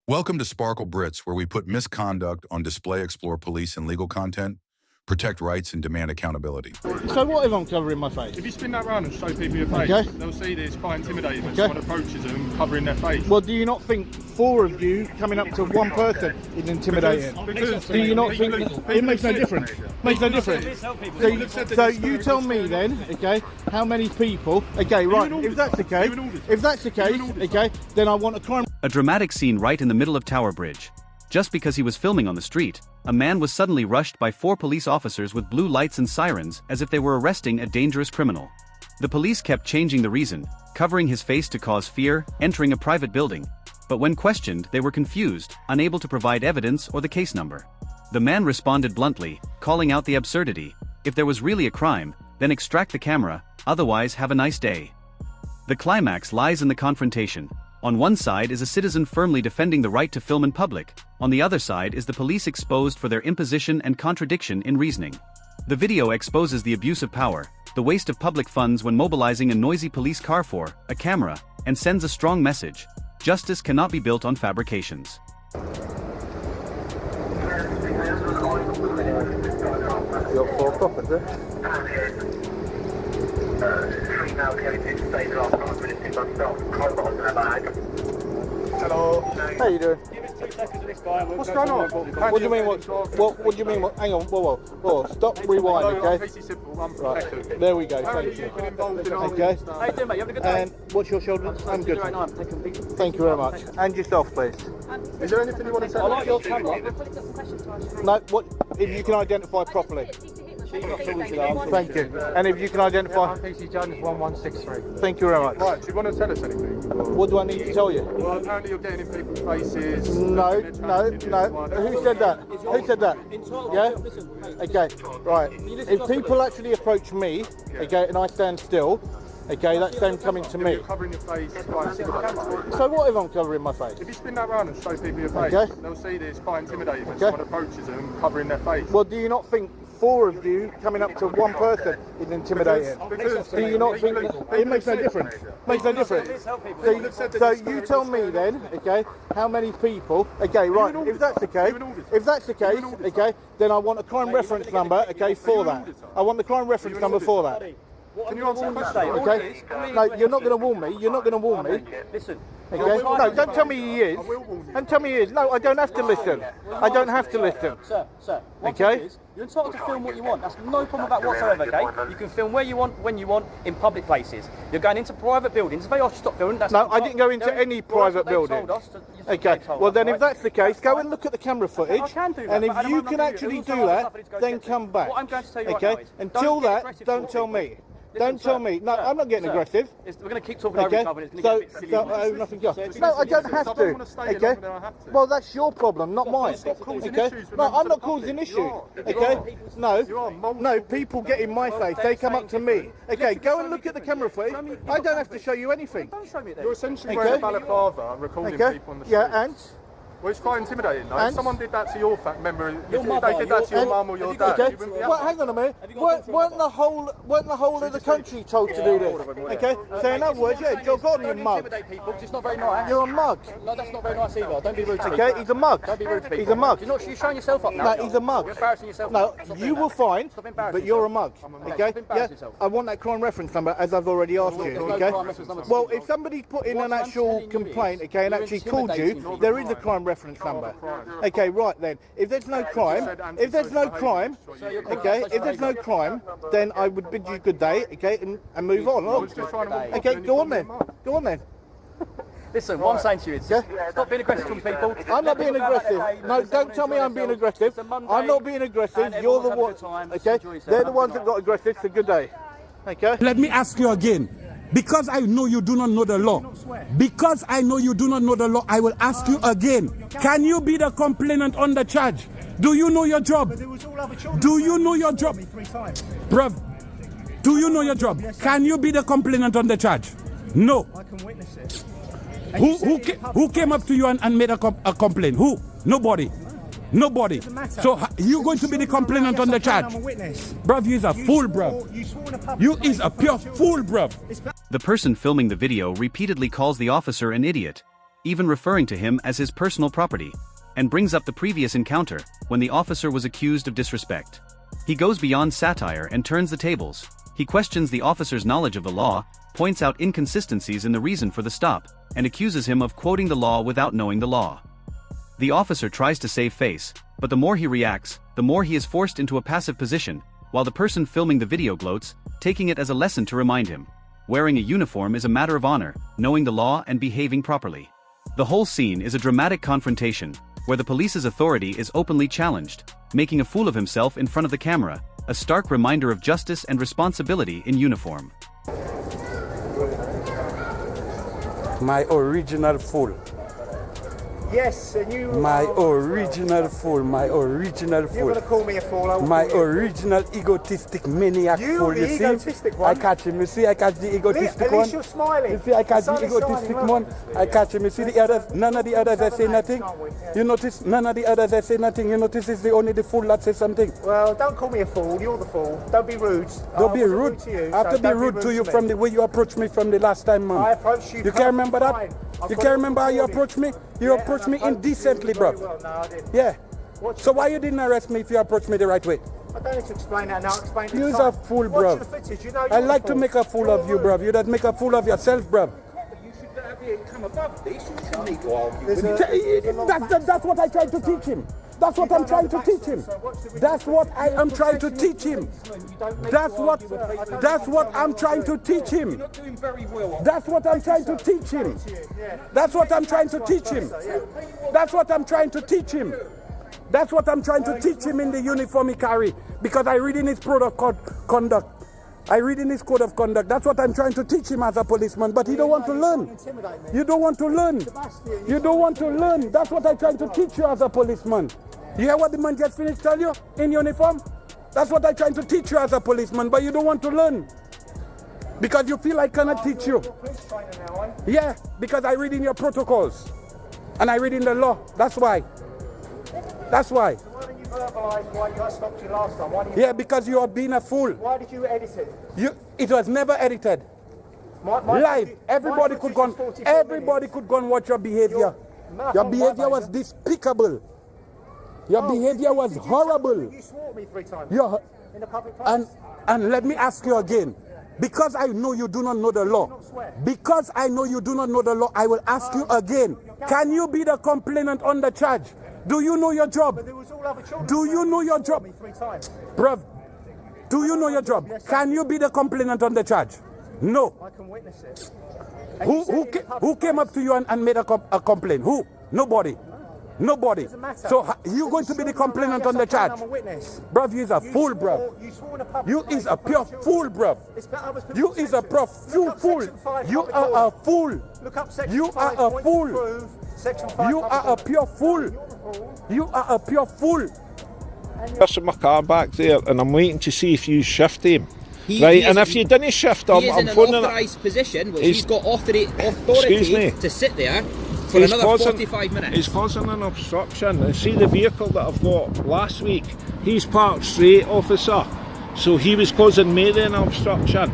Welcome to Sparklebritts, where we put misconduct on display, explore police and legal content, protect rights and demand accountability. So what if I'm covering my face? If you spin that round and show people your face, Okay. they'll see that it's quite intimidating when someone approaches them covering their face. Well, do you not think four of you coming up to one person is intimidating? Because Do you not think it makes no difference? Makes no difference. So you tell me then, okay, how many people? Okay, right. If that's the case, okay, then I want a crime. A dramatic scene right in the middle of Tower Bridge. Just because he was filming on the street, a man was suddenly rushed by 4 police officers with blue lights and sirens as if they were arresting a dangerous criminal. The police kept changing the reason, covering his face to cause fear, entering a private building. But when questioned, they were confused, unable to provide evidence or the case number. The man responded bluntly, calling out the absurdity. If there was really a crime, then extract the camera, otherwise have a nice day. The climax lies in the confrontation. On one side is a citizen firmly defending the right to film in public, on the other side is the police exposed for their imposition and contradiction in reasoning. The video exposes the abuse of power, the waste of public funds when mobilizing a noisy police car for a camera, and sends a strong message. Justice cannot be built on fabrications. Hello. How you doing? What's going on? What do you mean? What do you mean? Hang on. Whoa. Stop. Rewind. Okay. Right. There we go. Thank you. Okay. How you doing, mate? You having a good day? And what's your shoulder? I'm good. Thank you very much. And yourself, please. Is there anything you want to say? I like your camera. No. What? If you can identify properly. She's not talking to that. Thank you. And if you can identify. PC Jones 1163. Thank you very much. Right, do you want to tell us anything? What do I need to tell you? Well, apparently you're getting in people's faces. No. Who said that? Who said that? Yeah? Okay, right. If people actually approach me, okay, and I stand still, okay, that's them coming to me. You're covering your face, quite intimidating. So what if I'm covering my face? If you spin that round and show people your face, Okay. they'll see that it's quite intimidating when someone approaches them covering their face. Well, do you not think 4 of you coming up to one person is intimidating? Do you not think it makes no difference? Makes no difference. So you tell me then, okay, how many people? Okay, right. If that's the case, okay, then I want a crime reference number, okay, for that. I want the crime reference number for that. Can you answer the question? Okay. No, you're not going to warn me. You're not going to warn me. Listen. Okay. No, don't tell me he is. Don't tell me he is. No, I don't have to listen. I don't have to listen. Sir. Okay. You're entitled to film what you want. That's no problem with that whatsoever, okay? You can film where you want, when you want, in public places. You're going into private buildings. If they ask you to stop filming, that's No, I didn't go into any private building. Okay, well then if that's the case, go and look at the camera footage. I can do that, and if but you can actually do that, then come back. What I'm going to tell you okay? right now is, Until that, don't tell me. Don't tell me. No, I'm not getting aggressive. We're going to keep talking over Okay, each other. And it's going to get a bit silly. nothing else. No, I don't have to. Okay. Well, that's your problem, not mine. Okay. No, I'm not causing issues. Okay. No, people get in my face. They come up to me. Okay, go and look at the camera footage. I don't have to show you anything. Don't show me it then. You're essentially wearing a balaclava, recording people on the street. Yeah, and. Well, it's quite intimidating, though. And? If someone did that to your member, Your if mother, they did that to your mum or your dad, Okay. you wouldn't be Well, happy. hang on a minute. Weren't the whole of the country told to do this? Okay. So in other words, yeah, Joe Gordon, you Don't mug. intimidate people because it's not very nice. You're a mug. No, that's not very nice either. Don't be rude to me. Okay, he's a mug. Don't be rude to people. He's a mug. You're showing yourself up now. No, he's a mug. You're embarrassing yourself. No, Stop you doing will that. find, Stop embarrassing but you're a mug. yourself. Okay? Stop embarrassing Yeah. yourself. I want that crime reference number, as I've already asked you. There's no Okay. crime reference number. Well, if somebody put in an actual complaint, okay, and you're actually called you, intimidating there is a crime reference number. Okay, right then. If there's no crime, okay, if there's no crime, then I would bid you good day, okay, and move on. Okay, go on then. Go on then. Listen, what I'm saying to you is just stop being aggressive to people. I'm not being aggressive. No, don't tell me I'm being aggressive. I'm not being aggressive. You're the one. Okay, they're the ones that got aggressive. So good day. Okay. Let me ask you again. Because I know you do not know the law. Because I know you do not know the law, I will ask you again. Can you be the complainant on the charge? Do you know your job? Do you know your job? Bruv, do you know your job? Can you be the complainant on the charge? No. I can witness it. Who came up to you and made a complaint? Who? Nobody. Nobody. So you're going to be the complainant on the charge? I'm a witness. Bruv, you is a fool, bruv. You is a pure fool, bruv. The person filming the video repeatedly calls the officer an idiot. even referring to him as his personal property, and brings up the previous encounter, when the officer was accused of disrespect. He goes beyond satire and turns the tables. He questions the officer's knowledge of the law, points out inconsistencies in the reason for the stop, and accuses him of quoting the law without knowing the law. The officer tries to save face, but the more he reacts, the more he is forced into a passive position, while the person filming the video gloats, taking it as a lesson to remind him. Wearing a uniform is a matter of honor, knowing the law and behaving properly. The whole scene is a dramatic confrontation, where the police's authority is openly challenged, making a fool of himself in front of the camera, a stark reminder of justice and responsibility in uniform. My original fool. Yes, and you. My original fool. My original fool. You're gonna call me a fool. I will My call you. original egotistic maniac You, fool. the You see? egotistic one. I catch him. You see? I catch the egotistic At one. least you're smiling. You see? I catch The the sun is egotistic shining, one. look. I catch him. You see the others? None of the others that say nothing. You notice? None of the others that say nothing. You notice it's only the fool that says something. Well, don't call me a fool. You're the fool. Don't be rude. Don't be I wasn't rude. to you. I have so to be don't rude to you me. from the way you approached me from the last time, man. I approached you. You can't remember that? fine. I've You got can't it remember how you recorded. approached me? You Yeah, approached and me I approached you indecently, very bruv. well. No, I didn't. Yeah. What's So why you didn't arrest me if you approached me the right way? I don't need to explain that now. Explain it. You're a fool, bruv. What's your footage? You know I you're like the to fool. make a fool of you, You're bruv. You don't make a fool of yourself, bruv. You should come above this. You shouldn't need to argue. That's what I tried to teach him. That's what I'm trying to teach him. That's what I am trying to teach him. That's what I'm trying to teach him. You're not doing very well. That's what I'm trying to teach him. That's what I'm trying to teach him. That's what I'm trying to teach him. That's what I'm trying to teach him in the uniform he carry. Because I read in his code of conduct. I read in his code of conduct. That's what I'm trying to teach him as a policeman. But he don't want to learn. You don't want to learn. You don't want to learn. That's what I'm trying to teach you as a policeman. You hear what the man just finished tell you in uniform? That's what I'm trying to teach you as a policeman. But you don't want to learn. Because you feel I cannot teach you. Yeah, because I read in your protocols. And I read in the law. That's why. That's why. Why didn't you verbalise why I stopped you last time? Why didn't you? Yeah, because you are being a fool. Why did you edit it? It was never edited. My Live. footage- Everybody my could footage go on. is 44 Everybody minutes. could go and watch your behavior. Mark Your on behavior my was behaviour. despicable. Your behavior was Did you horrible. You swore at me 3 times. You're- In a public place. And let me ask you again. Because I know you do not know the law. Because I know you do not know the law, I will ask you again. Can you be the complainant on the charge? Do you know your job? But there was all other children. Do you know your job? Me 3 times. Bruv, do you know your job? Can you be the complainant on the charge? No. I can witness it. And you said it in a public Who came place. up to you and made a complaint? Who? Nobody. Nobody. Doesn't matter. So you going to be the complainant on the charge? I'm a witness. Bruv, you is a fool, bruv. You swore in a public You place is a in front pure of children. fool, bruv. It's about others people's You is a section. pure Look up fool. section 5, You public are a order. fool. Look up section You 5, are a point fool. to prove, section 5, You public are a order. pure fool. You're the fool. You are a pure fool. In my car back there, and I'm waiting to see if you shift him. He Right, is- and if you didn't shift him, He is I'm in an phoning it. authorised position, which He's- he's got authority Excuse me. to sit there for He's another causing- 45 minutes. He's causing an obstruction. And see the vehicle that I've got last week? He's parked straight, officer. So he was causing me an obstruction.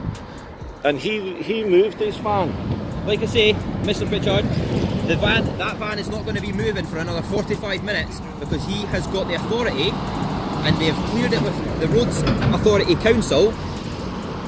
And he moved his van. Like I say, Mr. Pritchard, that van is not going to be moving for another 45 minutes because he has got the authority, and they have cleared it with the Roads Authority Council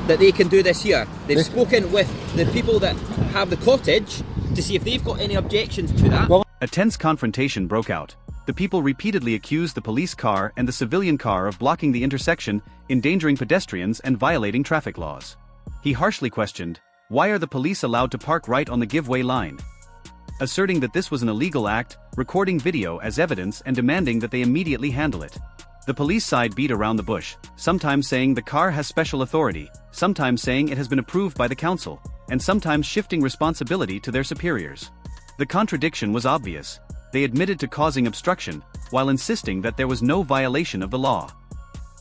that they can do this here. They've spoken with the people that have the cottage to see if they've got any objections to that. A tense confrontation broke out. The people repeatedly accused the police car and the civilian car of blocking the intersection, endangering pedestrians and violating traffic laws. He harshly questioned, why are the police allowed to park right on the give-way line? Asserting that this was an illegal act, recording video as evidence and demanding that they immediately handle it. The police side beat around the bush, sometimes saying the car has special authority, sometimes saying it has been approved by the council, and sometimes shifting responsibility to their superiors. The contradiction was obvious. They admitted to causing obstruction, while insisting that there was no violation of the law.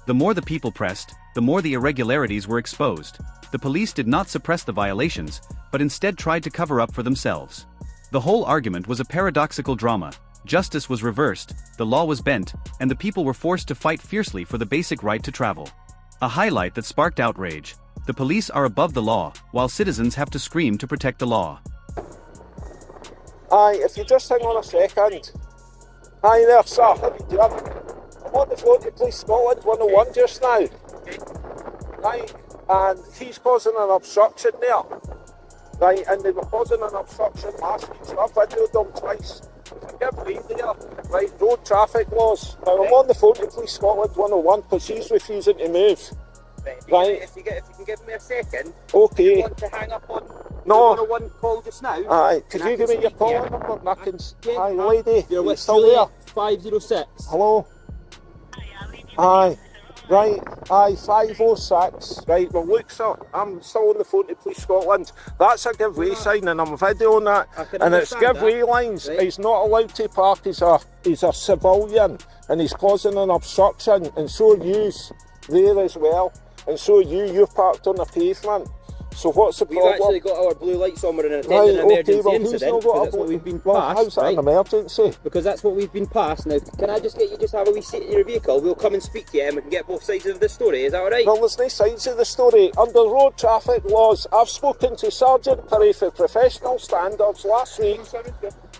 The more the people pressed, the more the irregularities were exposed. The police did not suppress the violations, but instead tried to cover up for themselves. The whole argument was a paradoxical drama. Justice was reversed, the law was bent, and the people were forced to fight fiercely for the basic right to travel. A highlight that sparked outrage. The police are above the law, while citizens have to scream to protect the law. Aye, if you just hang on a second. Hi there, sir. How you doing? I'm on the phone to Police Scotland 101 just now. Right, and he's causing an obstruction there. Right, and they were causing an obstruction last week, so I've videoed them twice. Give way there. Right, road traffic laws. Now I'm on the phone to Police Scotland 101 because he's refusing to move. Right. If you can give me a second. Okay. You want to hang up on No. the 101 call just now? Aye, could you give me your call yeah. number? And I can... Hi, lady. You're You with still there? Juliet 506. Hello? Aye. Right, aye, 506. Right, well look sir, I'm still on the phone to Police Scotland. That's a give way sign and I'm videoing that. And it's give way lines. Right. He's not allowed to park, he's a civilian and he's causing an obstruction, and so are you there as well. And so are you're parked on the pavement. So what's the We've problem? actually got our blue lights on. We're in an Right, emergency well, who's incident, not got because a that's what we've been well, passed, how's that right? an emergency? Because that's what we've been passed. Now, can I just get you just have a wee seat in your vehicle? We'll come and speak to you and we can get both sides of the story. Is that all right? Well, there's no sides of the story. Under road traffic laws, I've spoken to Sergeant Perry for professional standards last week,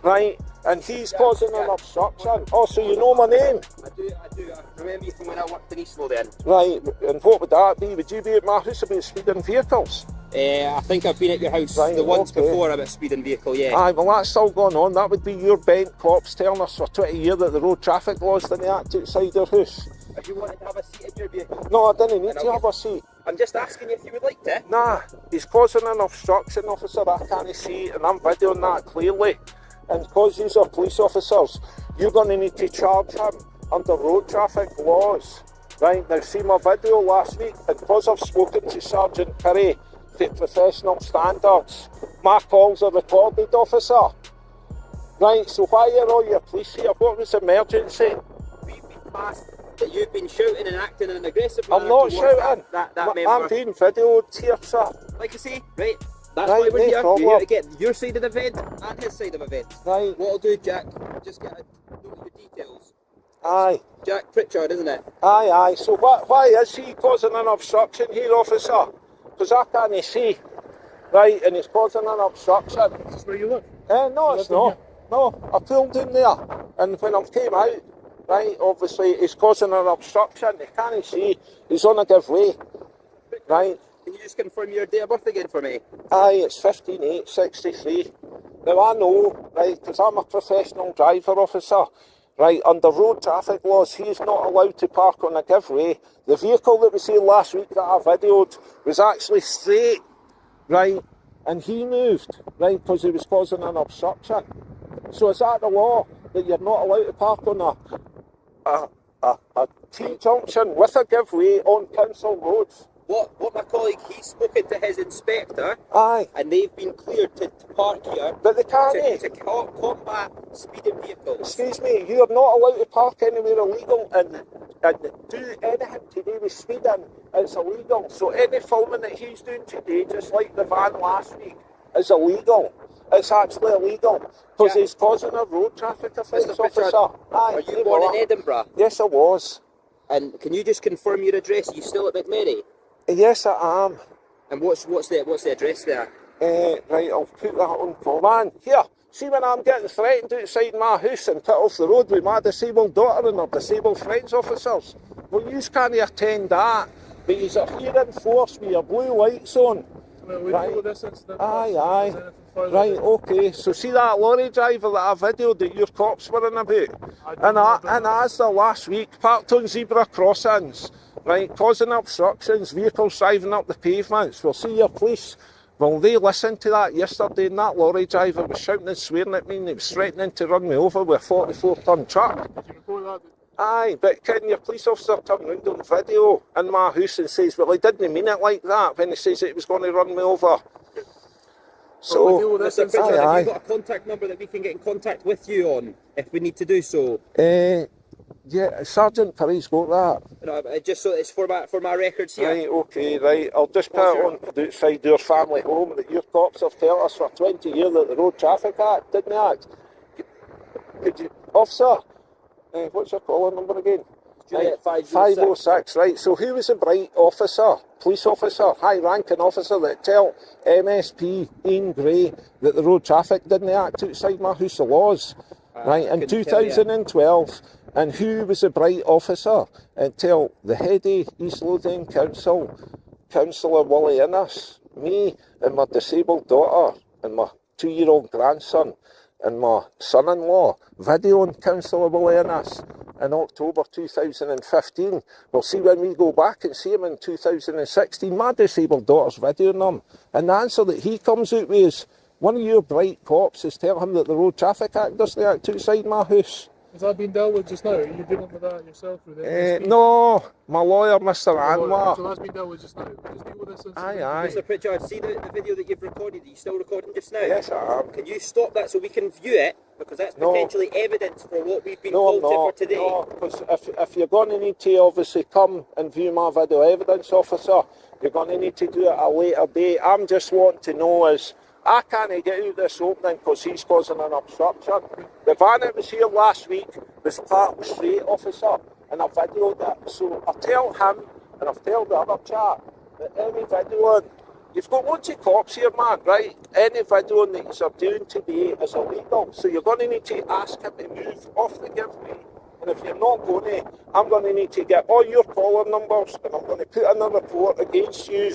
right, and he's causing an obstruction. Oh, so you know my name? I do. I remember you from when I worked in Eastlow then. Right, and what would that be? Would you be at my house about speeding vehicles? I think I've been at your house Right, the once okay. before about speeding vehicle, yeah. Aye, well that's still going on. That would be your bent cops telling us for 20 years that the road traffic laws didn't act outside your house. If you wanted to have a seat in your vehicle. No, I didn't need to have a seat. I'm just asking you if you would like to. Nah, he's causing an obstruction, officer. I can't see, and I'm videoing that clearly. And because these are police officers, you're going to need to charge him under road traffic laws. Right, now see my video last week, and because I've spoken to Sergeant Perry to professional standards, my calls are recorded, officer. Right, so why are all your police here? What was the emergency? We've been passed that you've been shouting and acting in an aggressive manner. I'm not towards shouting. That I'm member. being videoed here, sir. Like I say, right, that's Right, why we're no here. problem. We're here to get your side of the event and his side of the event. Right. What I'll do, Jack, just get a note of your details. Aye. Jack Pritchard, isn't it? Aye. So why is he causing an obstruction here, officer? Because I can't see. Right, and he's causing an obstruction. Is this where you live? No, it's not. No, I pulled in there, and when I came out, right, obviously he's causing an obstruction. He can't see. He's on a give way. Right. Can you just confirm your date of birth again for me? Aye, it's 15/8/63. Now I know, right, because I'm a professional driver, officer. Right, under road traffic laws, he's not allowed to park on a give way. The vehicle that was here last week that I videoed was actually straight, right, and he moved, right, because he was causing an obstruction. So is that the law, that you're not allowed to park on a T-junction with a give way on council roads? What my colleague, he's spoken to his inspector, Aye, and they've been cleared to park here but they can't. to combat speeding vehicles. Excuse me, you're not allowed to park anywhere illegal and do anything to do with speeding. It's illegal. So any filming that he's doing today, just like the van last week, is illegal. It's actually illegal because Yeah. he's causing a road traffic offence, Mr. Pritchard, officer. are you born in Edinburgh? Yes, I was. And can you just confirm your address? Are you still at McMurray? Yes, I am. And what's the address there? Right, I'll put that on for man. Here, see when I'm getting threatened outside my house and put off the road with my disabled daughter and her disabled friends, officers. Well, you can't attend that, but you are here in force with your blue lights on. Well, we Right. deal with this incident. Aye, first. aye. Is there anything further? Right, okay. So see that lorry driver that I videoed that your cops were in about? And as the last week, parked on zebra crossings, right, causing obstructions, vehicles driving up the pavements. Well, see your police. Well, they listened to that yesterday, and that lorry driver was shouting and swearing at me, and he was threatening to run me over with a 44-ton truck. Did you report that? Aye, but can your police officer turn round on video in my house and says, well, he didn't mean it like that when he says that he was going to run me over. So, Well, we deal with this Mr. incident. Pritchard, aye. have you got a contact number that we can get in contact with you on if we need to do so? yeah, Sergeant Perry's got that. No, just so it's for my records here. Right, okay, right. I'll just put it on outside your family home that your cops have told us for 20 years that the Road Traffic Act didn't act. Could you, officer, what's your calling number again? Juliet 506. 506, right. So who was the bright officer police officer, high-ranking officer, that tell MSP Ian Gray that the road traffic didn't act outside my house of laws, right, in 2012. And who was the bright officer? And tell the head of East Lothian Council, Councillor Willie Innes, me and my disabled daughter and my 2-year-old grandson and my son-in-law videoing Councillor Willie Innes in October 2015. Well, see, when we go back and see him in 2016, my disabled daughter's videoing him. And the answer that he comes out with is, one of your bright cops is telling him that the Road Traffic Act doesn't act outside my house. Has that been dealt with just now? Are you dealing with that yourself? With it? No, my lawyer, Mr. Anwar. So that's been dealt with just now. Just deal with this. Aye. Mr. Pritchard, see the video that you've recorded, are you still recording just now? Yes, I am. Can you stop that so we can view it? Because that's potentially evidence for what we've been told for today. No, because if you're going to need to obviously come and view my video evidence, officer, you're going to need to do it at a later date. I'm just wanting to know is, I can't get out this opening because he's causing an obstruction. The van that was here last week was parked straight, officer, and I videoed it. So I tell him, and I've told the other chap, that any videoing, you've got loads of cops here, man, right? Any videoing that you're doing today is illegal. So you're going to need to ask him to move off the giveaway. And if you're not going to, I'm going to need to get all your caller numbers and I'm going to put in a report against you.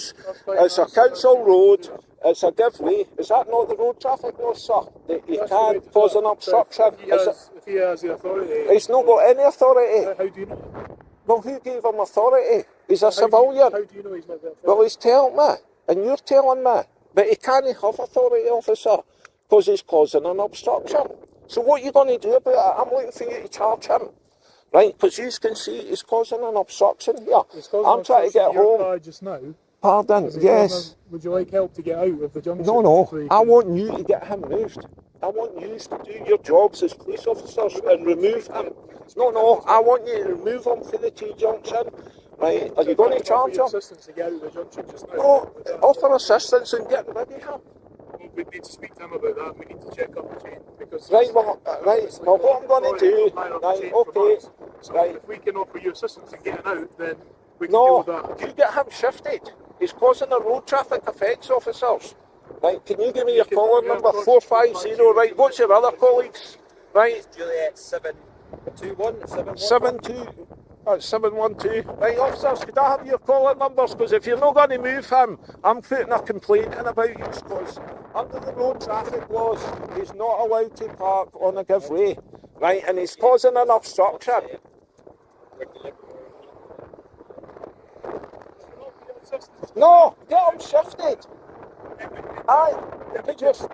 It's a council road, it's a giveaway. Is that not the road traffic law, sir? That you can't cause an obstruction? If he has the authority. He's not got any authority. How do you know? Well, who gave him authority? He's a civilian. How do you know he's not got authority? Well, he's telling me, and you're telling me. But he can't have authority, officer, because he's causing an obstruction. So what are you going to do about it? I'm looking for you to charge him. Right, because you can see he's causing an obstruction here. I'm trying to get home. Just now. Pardon, yes. Would you like help to get out of the junction? No. I want you to get him moved. I want you to do your jobs as police officers and remove him. No, I want you to remove him for the T-junction. Right, are you going to charge him? Assistance to get out of the junction just now. No, offer assistance and get rid of him. We need to speak to him about that. We need to check up the chain because right. Well, what I'm going to do, right? Okay, so right. If we can offer you assistance in getting out, then we can deal with that. You get him shifted. He's causing a road traffic offence, officers. Right? Can you give me your caller number 450? Right. What's your other colleagues? Right. Juliet 721 72. 712. Right, officers, could I have your caller numbers? Because if you're not going to move him, I'm putting a complaint in about you. Because under the road traffic laws, he's not allowed to park on a giveaway. Right, and he's causing an obstruction. No, get him shifted. Aye, just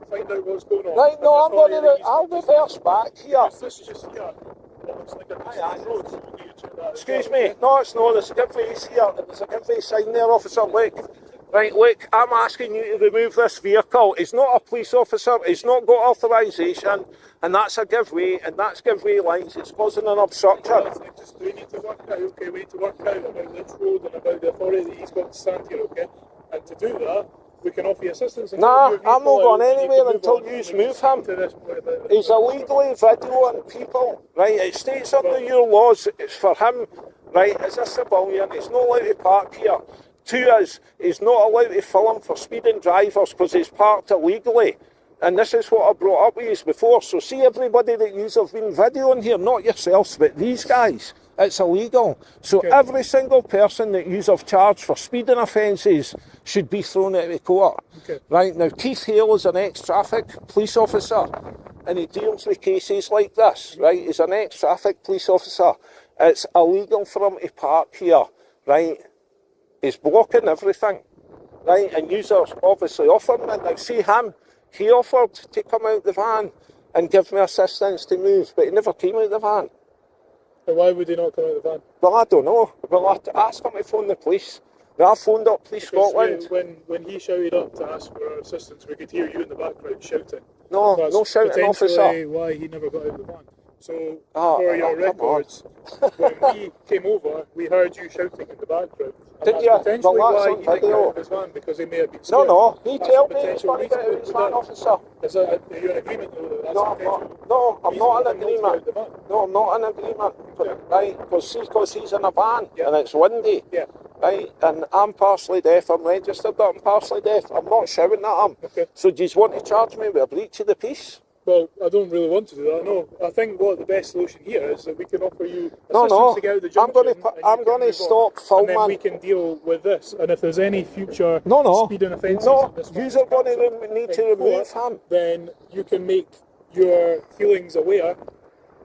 find out what's going on. Right, no, I'll reverse back here. This is just here. Looks like Excuse me, no it's not, there's a giveaway here, there's a giveaway sign there, officer, look. Right, look, I'm asking you to remove this vehicle. He's not a police officer, he's not got authorisation, and that's a giveaway, and that's giveaway lines, it's causing an obstruction. We need to work out, okay, we need to work out about this road and about the authority that he's got to stand here, okay? And to do that, we can offer you assistance. Nah, I'm not going anywhere until you move him. He's illegally videoing people, right? It states under your laws, it's for him, right, as a civilian, he's not allowed to park here. 2 is, he's not allowed to film for speeding drivers because he's parked illegally. And this is what I brought up with you before. So see everybody that you have been videoing here, not yourselves, but these guys, it's illegal. So every single person that you have charged for speeding offences should be thrown out of court. Right, now Keith Hale is an ex-traffic police officer and he deals with cases like this, right? He's an ex-traffic police officer. It's illegal for him to park here, right? He's blocking everything, right? And users obviously offered me. Now see him, he offered to come out the van and give me assistance to move, but he never came out the van. And why would he not come out of the van? Well, I don't know. Well, I have to ask him to phone the police. I phoned up Police Scotland. When he shouted up to ask for our assistance, we could hear you in the background shouting. No, no shouting, officer. Why he never got out of the van. So, for your records, when we came over, we heard you shouting in the background. Did you? Potentially Well, why that's on he didn't get out video. of his van, because he may have been scared. No, he That's told a me he was potential going to get out of his van, officer. Is that, are you in agreement though that that's a potential No, I'm reason not for in him not to get out of agreement. the van? No, I'm not in agreement. Right, because he's in a van and it's windy. Yeah. right? And I'm partially deaf, I'm registered that I'm partially deaf. I'm not shouting at him. Okay. So do you want to charge me with a breach of the peace? Well, I don't really want to do that. No, I think what the best solution here is that we can offer you No, assistance no. to get out of the I'm junction. I'm going to stop and then filming. we can deal with this. And if there's any future No. speeding offences, No, that this you're going to need to remove court, him. then you can make your feelings aware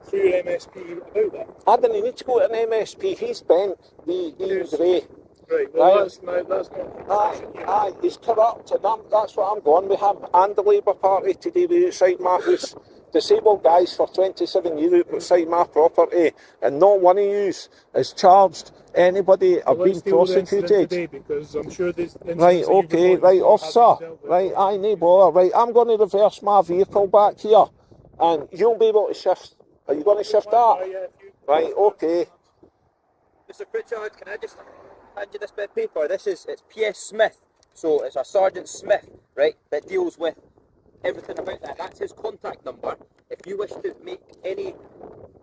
through your MSP about that. I didn't need to go to an MSP. He's bent. He's grey. Right. Well, Right. that's not. Aye, he's corrupt, and that's what I'm going with him and the Labour Party today with outside my house. Disabled guys for 27 years outside my property, and not one of yous is charged. Anybody have Let's been deal with the incident prosecuted. today, because I'm sure this Right, okay, right, officer. Right, I no bother. Right, I'm going to reverse my vehicle back here, and you'll be able to shift. Are you going to shift that? Right, okay. Mr. Pritchard, can I just hand you this bit of paper? It's P.S. Smith, so it's a Sergeant Smith, right, that deals with everything about that. That's his contact number. If you wish to make any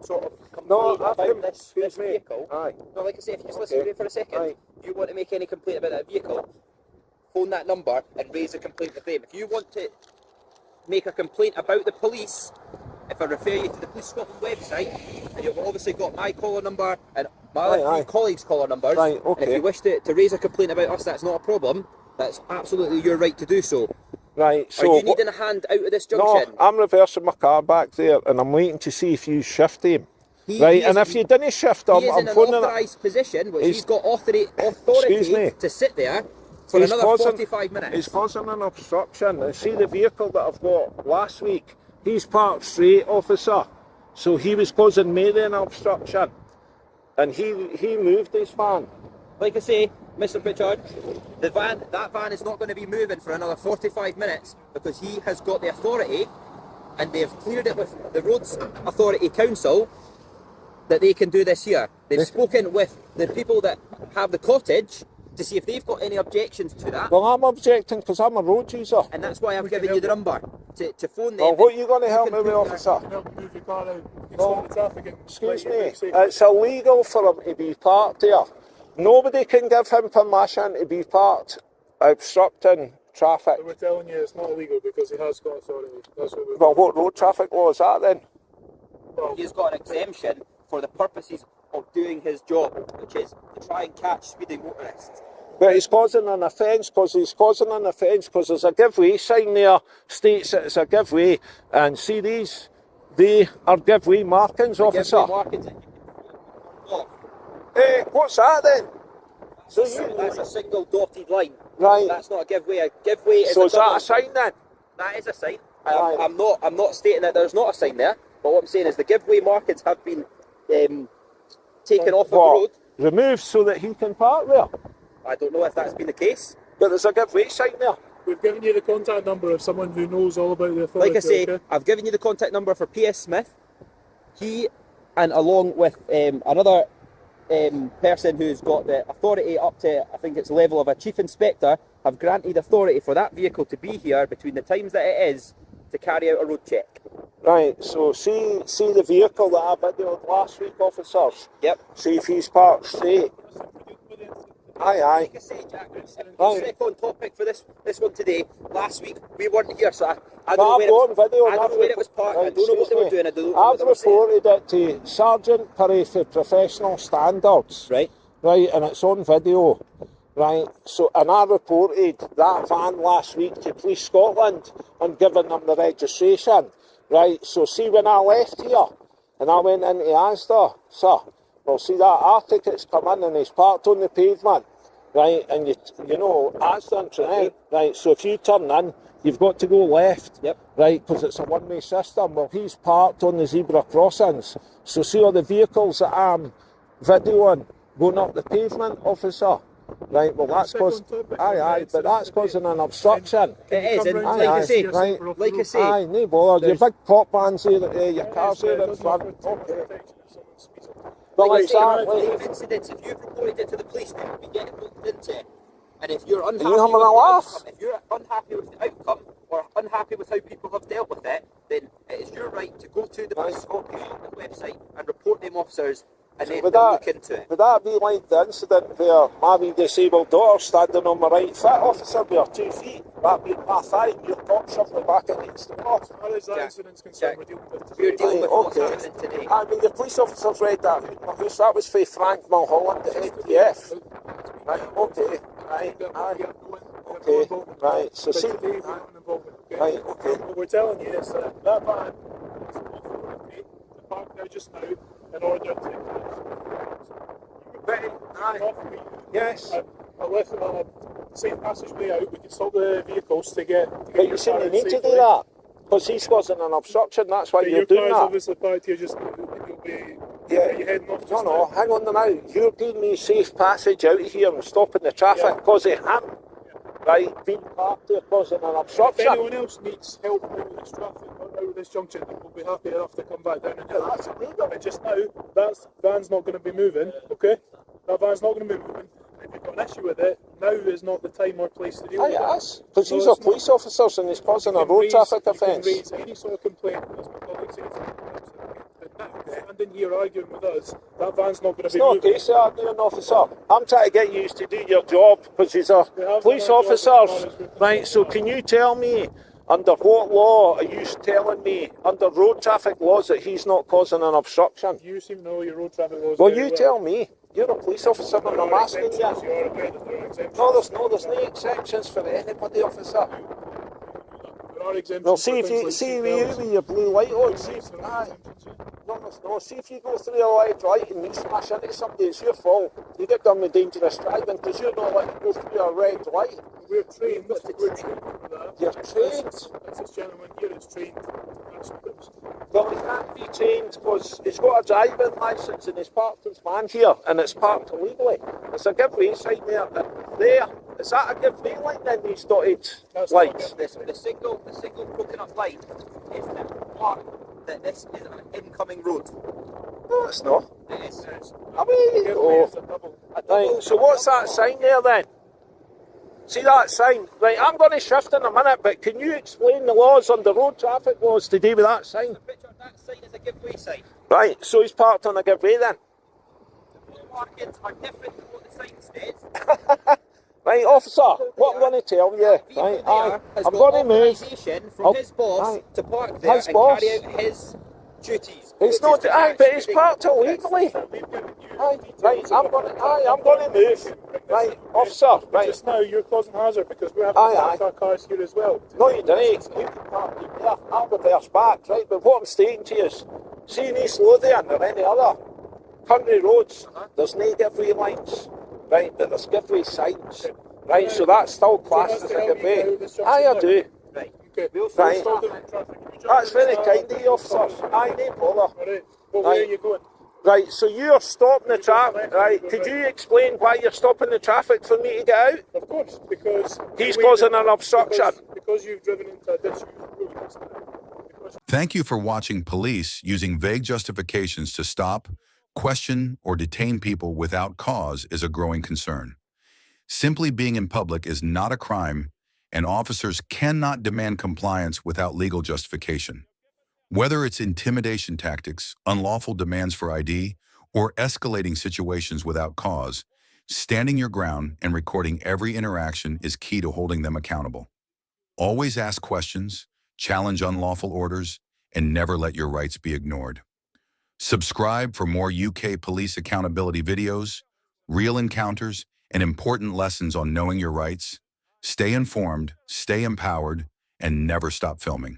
sort of complaint about this vehicle, no, like I say, if you just listen to me for a second, if you want to make any complaint about that vehicle, phone that number and raise a complaint with them. If you want to make a complaint about the police, if I refer you to the Police Scotland website, and you've obviously got my caller number and my other three colleagues' caller numbers, Right, and if you wish to raise a complaint about us, that's not a problem. That's absolutely your right to do so. Right, so... Are you needing a hand out of this junction? No, I'm reversing my car back there, and I'm waiting to see if you shift him. He And if you didn't shift him, he is I'm in an phoning... authorised position, which He's- he's got authority to sit there for He's another causing- 45 minutes. He's causing an obstruction. And see the vehicle that I've got last week, he's parked straight, officer. So he was causing me an obstruction. And he moved his van. Like I say, Mr. Pritchard, that van is not going to be moving for another 45 minutes because he has got the authority, and they've cleared it with the Roads Authority Council that they can do this here. They've spoken with the people that have the cottage to see if they've got any objections to that. Well, I'm objecting because I'm a road user. And that's why I'm giving you the number to phone them. Well, what are you going to help me with, officer? Help move your car out. You can stop the traffic and Excuse let me, you out safely. it's illegal for him to be parked there. Nobody can give him permission to be parked obstructing traffic. So we're telling you it's not illegal because he has got authority. That's what we're... Well, what road traffic law is that then? He's got an exemption for the purposes of doing his job, which is to try and catch speeding motorists. But he's causing an offence because there's a giveaway sign there states that it's a giveaway, and see these, they are giveaway markings, officer. Giveaway markings that you can block. What's that then? That's a single dotted line. Right. That's not a giveaway. A giveaway is So a is that double. a sign then? That is a sign. Right. I'm not stating that there's not a sign there, but what I'm saying is the giveaway markings have been taken off of the road. Removed so that he can park there. I don't know if that's been the case. But there's a giveaway sign there. We've given you the contact number of someone who knows all about the authority. Like I say, okay? I've given you the contact number for P.S. Smith. He, and along with another person who's got the authority up to, I think it's level of a chief inspector, have granted authority for that vehicle to be here between the times that it is to carry out a road check. Right, so see the vehicle that I videoed last week, officers? Yep. See if he's parked straight. Aye. Like I say, Jack, stick on topic for this one today. Last week we weren't here, so I don't know where it was parked. I don't know what they were doing. I don't know what I've they were saying. reported it to Sergeant Perry for professional standards. Right. Right, and it's on video. Right, so, and I reported that van last week to Police Scotland and given them the registration. Right, so see when I left here and I went into Asda, sir, well see that our ticket's come in and he's parked on the pavement, right, and you know, Asda and Trinity, right, so if you turn in, you've got to go left, Yep. right, because it's a one-way system. Well, he's parked on the zebra crossings, so see all the vehicles that I'm videoing going up the pavement, officer. Right, well that's causing, but that's causing an obstruction. It is, and like I say, Aye, no bother, your big pop vans here, your cars here in front. Okay. Well, like I exactly. say, incidents, if you've reported it to the police, they will be getting looked into. And if you're unhappy you having with a the laugh? outcome, if you're unhappy with the outcome or unhappy with how people have dealt with it, then it is your right to go to the Police Scotland website and report them officers and then Would they'll that, look into it. would that be like the incident where my wee disabled daughter standing on my right foot, officer, with her 2 feet, that being my thigh, your top shoving back against the car? As far as that Jack, incident's concerned, Jack, we're dealing with We're today. dealing with what's Okay. happening today. I mean, the police officers read that out my house. That was for Frank Mulholland, the ATF. Right, okay. Right, aye. Okay, right. So see, Today, we're not involvement, okay? right, okay. What we're telling you is that that van is authority to park there just now in order to. Yes. I left a safe passageway out. We can stop the vehicles to get. But you shouldn't need to do that. Because he's causing an obstruction, that's why you're Your doing car's that. obviously parked here just now. You'll be. Yeah. You're heading off just No, now. hang on now. You're giving me safe passage out of here and stopping the traffic because of him. Right, being parked there causing an If obstruction. anyone else needs help out with this traffic or out with this junction, we'll be happy enough to come back down and help. That's illegal. But just now, that van's not going to be moving, okay? That van's not going to be moving. If you've got an issue with it, now is not the time or place to deal with it. Yes, because No, these it's are police officers and he's causing a You can road raise- traffic you offence. can raise any sort of complaint, as my colleague says. But now, standing here arguing with us, that van's not going to It's be not a moving. case of arguing, officer. I'm trying to get you to do your job because these are We have police done our job, officers. we've done our Right, so can you tell me under what law are you telling me under road traffic laws that he's not causing an obstruction? You seem to know your road traffic laws. Well, very you tell me. You're a police officer and I'm asking Exemptions, you. you are aware that there are exemptions. No, there's no exceptions for anybody, officer. There are exemptions. Well, for see if things you like see seatbelts. with your blue light on. See if, There are aye. exemptions, yeah. No, there's no. See if you go through a red light and you smash into somebody, it's your fault. You get done with dangerous driving because you're not letting go through a red light. We're trained for that. You're trained. That's this gentleman here is trained to catch speeders. Well, he can't be trained because he's got a driving licence and he's parked his van here and it's parked illegally. There's a give way sign there. And there. Is that a give way line then these dotted That's lights? The single coconut line is the part that this is an incoming road. No, it's not. It is. I mean, Give way oh. is a double. Right, so what's that sign there then? See that sign? Right, I'm going to shift in a minute, but can you explain the laws under road traffic laws to do with that sign? Picture that sign is a giveaway sign. Right, so he's parked on a give way then. The markings are different to what the sign says. Right, officer, what I'm going to tell you, right, I'm going to move. From Oh, his boss aye. to park there His and boss. carry out his duties. It's which not, is to aye, catch but it's big parked culprits. illegally. We've given you Aye, details right, I'm going to move. Right, officer, But right. just now you're causing hazard because we're having Aye, to park aye. our cars here as well. No, you didn't. You can park it there. I'll reverse back, right? But what I'm saying to you is, see in East Lothian or any other country roads, there's no give way lines, right? But there's give way signs, right? So that's still classed as a give way. Aye, I do. Right. Okay. Right. Stop the traffic. Can you jump That's in very the kind of you, officers. Aye, no bother. Alright. Well, where are Right. you going? Right, so you're stopping the traffic, right? Could you explain why you're stopping the traffic for me to get out? Of course, because He's causing an obstruction. Because you've driven into a ditch. You've moved because Thank you for watching police using vague justifications to stop, question, or detain people without cause is a growing concern. Simply being in public is not a crime, and officers cannot demand compliance without legal justification. Whether it's intimidation tactics, unlawful demands for ID, or escalating situations without cause, standing your ground and recording every interaction is key to holding them accountable. Always ask questions, challenge unlawful orders, and never let your rights be ignored. Subscribe for more UK police accountability videos, real encounters, and important lessons on knowing your rights. Stay informed, stay empowered, and never stop filming.